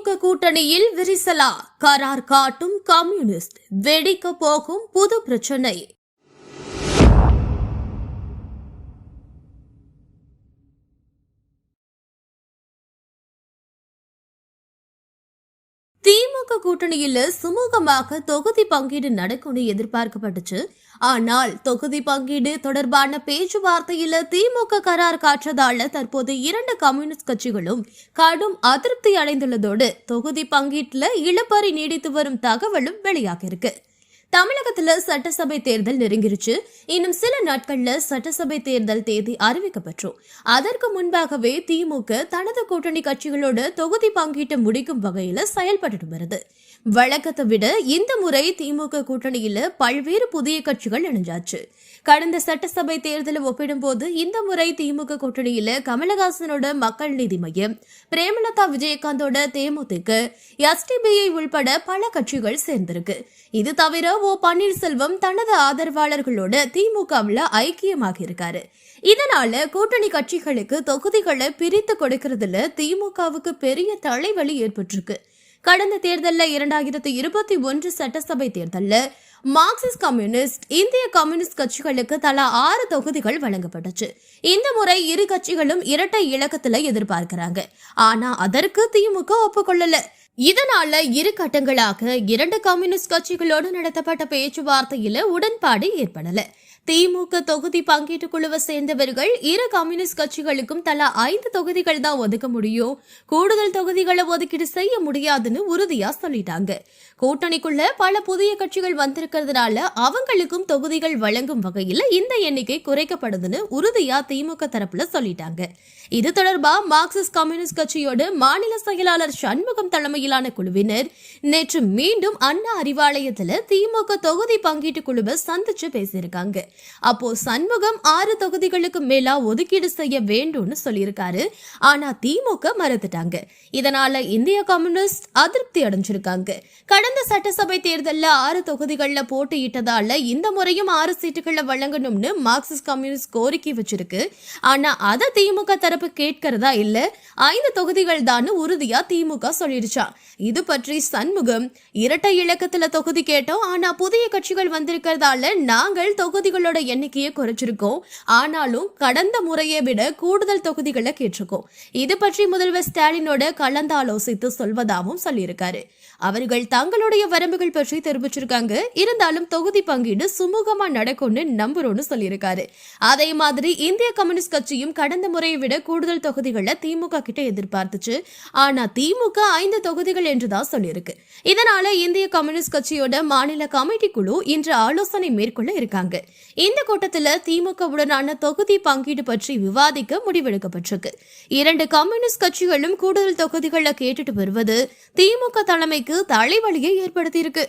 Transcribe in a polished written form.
திமுக கூட்டணியில் விரிசலா? கரார் காட்டும் கம்யூனிஸ்ட். வெடிக்க போகும் புது பிரச்சனை. திமுக கூட்டணியில சுமூகமாக தொகுதி பங்கீடு நடக்கும்னு எதிர்பார்க்கப்பட்டுச்சு. ஆனால் தொகுதி பங்கீடு தொடர்பான பேச்சுவார்த்தையில திமுக கரார் காற்றதால தற்போது 2 கம்யூனிஸ்ட் கட்சிகளும் கடும் அதிருப்தி அடைந்துள்ளதோடு தொகுதி பங்கீட்டுல இழுபறி நீடித்து வரும் தகவலும் வெளியாகியிருக்கு. தமிழகத்துல சட்டசபை தேர்தல் நெருங்கிருச்சு. இன்னும் சில நாட்கள்ல சட்டசபை தேர்தல் தேதி அறிவிக்கப்பட்டோம். அதற்கு முன்பாகவே திமுக தனது கூட்டணி கட்சிகளோட தொகுதி பங்கீட்டு முடிக்கும் வகையில செயல்பட்டு வருது. வழக்கத்தை விட இந்த முறை திமுக கூட்டணியில பல்வேறு புதிய கட்சிகள் இணைஞ்சாச்சு. கடந்த சட்டசபை தேர்தலை ஒப்பிடும்போது இந்த முறை திமுக கூட்டணியில கமலஹாசனோட மக்கள் நீதி மையம், பிரேமலதா விஜயகாந்தோட தேமுதிக, எஸ்டிபிஐ உள்பட பல கட்சிகள் சேர்ந்திருக்கு. இது தவிர பன்னீர்செல்வம் தனது ஆதரவாளர்களோட திமுகவில் ஐக்கியமாக இருக்காரு. இதனால கூட்டணி கட்சிகளுக்கு தொகுதிகளை பிரித்து கொடுக்கறதுல திமுகவுக்கு பெரிய தலைவலி ஏற்பட்டிருக்கு. கடந்த தேர்தலில் 2021 சட்டசபை தேர்தலில் மார்க்சிஸ்ட் கம்யூனிஸ்ட், இந்திய கம்யூனிஸ்ட் கட்சிகளுக்கு தலா 6 தொகுதிகள் வழங்கப்பட்டுச்சு. இந்த முறை இரு கட்சிகளும் இரட்டை இலக்கத்துல எதிர்பார்க்கிறாங்க. ஆனா அதற்கு திமுக ஒப்புக்கொள்ளல. இதனால இரு கட்டங்களாக 2 கம்யூனிஸ்ட் கட்சிகளோடு நடத்தப்பட்ட பேச்சுவார்த்தையில உடன்பாடு ஏற்படல. திமுக தொகுதி பங்கீட்டு குழுவை சேர்ந்தவர்கள் இரு கம்யூனிஸ்ட் கட்சிகளுக்கும் தலா 5 தொகுதிகள் தான் ஒதுக்க முடியும், கூடுதல் தொகுதிகளை ஒதுக்கீடு செய்ய முடியாதுன்னு உறுதியா சொல்லிட்டாங்க. கூட்டணிக்குள்ள பல புதிய கட்சிகள் வந்திருக்கிறதுனால அவங்களுக்கும் தொகுதிகள் வழங்கும் வகையில இந்த எண்ணிக்கை குறைக்கப்படுதுன்னு உறுதியா திமுக தரப்புல சொல்லிட்டாங்க. இது தொடர்பா மார்க்சிஸ்ட் கம்யூனிஸ்ட் கட்சியோட மாநில செயலாளர் சண்முகம் தலைமையிலான குழுவினர் நேற்று மீண்டும் அண்ணா அறிவாலயத்துல திமுக தொகுதி பங்கீட்டு குழுவை சந்திச்சு பேசியிருக்காங்க. அப்போ சண்முகம் 6 தொகுதிகளுக்கு மேலா ஒதுக்கீடு செய்ய வேண்டும்னு சொல்லியிருக்காரு. ஆனா திமுக மறுத்துட்டாங்க. இதனால இந்திய கம்யூனிஸ்ட் அதிருப்தி அடைஞ்சிருக்காங்க. கடந்த சட்டசபை தேர்தலில் 6 தொகுதிகள்ல போட்டியிட்டதால இந்த முறையும் 6 சீட்டுகளை வழங்கணும்னு மார்க்சிஸ்ட் கம்யூனிஸ்ட் கோரிக்கை வச்சிருக்கு. ஆனா அதை திமுக தரப்பு கேட்கிறதா இல்ல, 5 தொகுதிகள் தான் உறுதியா திமுக சொல்லிடுச்சா. இது பற்றி சண்முகம், இரட்டை இலக்கத்துல தொகுதி கேட்டோம், ஆனா புதிய கட்சிகள் வந்திருக்கிறதால நாங்கள் தொகுதிகளோட எண்ணிக்கையை குறைச்சிருக்கோம், ஆனாலும் கடந்த முறையை விட கூடுதல் தொகுதிகளை கேட்டிருக்கோம். இது பற்றி முதல்வர் ஸ்டாலினோட கலந்தாலோசித்து சொல்வதாகவும் சொல்லியிருக்காரு. அவர்கள் தங்களுடைய வரம்புகள் பற்றி தெரிவிச்சிருக்காங்க. இருந்தாலும் தொகுதி பங்கீடு சுமூகமா நடக்கும்னு நம்புறோம்னு சொல்லியிருக்காரு. அதே மாதிரி இந்திய கம்யூனிஸ்ட் கட்சியும் கடந்த முறையை விட கூடுதல் தொகுதிகளை திமுக கிட்ட எதிர்பார்த்துச்சு. ஆனா திமுக 5 தொகுதிகள் என்றுதான் சொல்லியிருக்கு. இதனால இந்திய கம்யூனிஸ்ட் கட்சியோட மாநில கமிட்டி குழு இன்று ஆலோசனை மேற்கொள்ள இருக்காங்க. இந்த கூட்டத்தில் திமுகவுடனான தொகுதி பங்கீடு பற்றி விவாதிக்க முடிவெடுக்கப்பட்டிருக்கு. 2 கம்யூனிஸ்ட் கட்சிகளும் கூடுதல் தொகுதிகளை கேட்டுட்டு வருவது திமுக தலைமைக்கு தலைவலியை ஏற்படுத்தியிருக்கு.